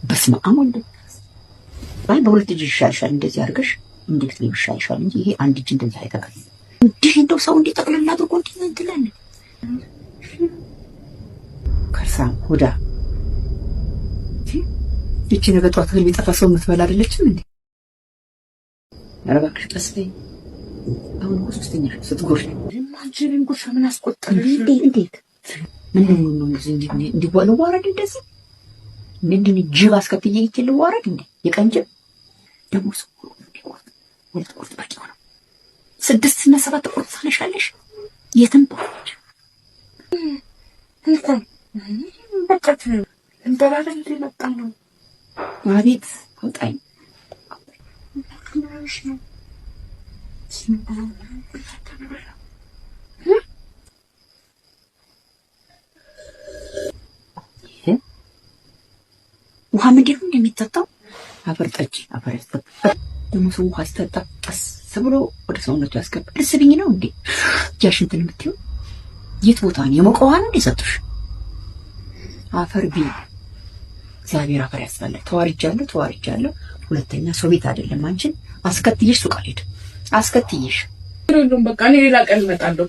በስመ አብ ወልድ ባይ በሁለት እጅ ይሻልሻል። እንደዚህ አድርገሽ እንዴት ነው ይሻልሻል እንጂ ይሄ አንድ እጅ እንደዚህ አይተካል። እንዲህ እንደው ሰው እንዴት ጠቅልላ አድርጎ እንዴት ትላል? ከርሳም ሁዳ ይቺ ነገ ጧት የሚጠፋ ሰው የምትበላ አይደለችም እንዴ? ኧረ እባክሽ ቀስ በይ። አሁን እኮ ሶስተኛ ስትጎርሽ ማንችልን ጉርሻ ምን አስቆጠረሽ? እንዴት ምን ነው እንዲህ ልዋረድ እንደዚህ ምንድን ጅብ አስከትዬ ይችል ልዋረድ እንዴ? የቀንጅብ ደግሞ ሰው ሁለት ቁርጥ በቂ ነው። 6 እና 7 ቁርጥ ታነሻለሽ የትም ባች እንኳን በቃት እንደራረን እንደመጣ ነው። አቤት አውጣኝ ውሃ ምንድን ነው እንደሚጠጣው? አፈር ጠጪ አፈር ያስጠጣ ደግሞ ሰው ውሃ ሲጠጣ ቀስ ብሎ ወደ ሰውነቱ ያስገባል። ልስብኝ ነው እንዴ ያሽንትን የምትይው? የት ቦታ ነው የሞቀ ውሃ ነው እንደሰጡሽ? አፈር ቢ እግዚአብሔር አፈር ያስባላል። ተዋርጃለሁ። ሁለተኛ ሰው ቤት አይደለም አንቺን አስከትዬሽ ሱቅ አልሄድም። አስከትዬሽ በቃ እኔ ሌላ ቀን እመጣለሁ።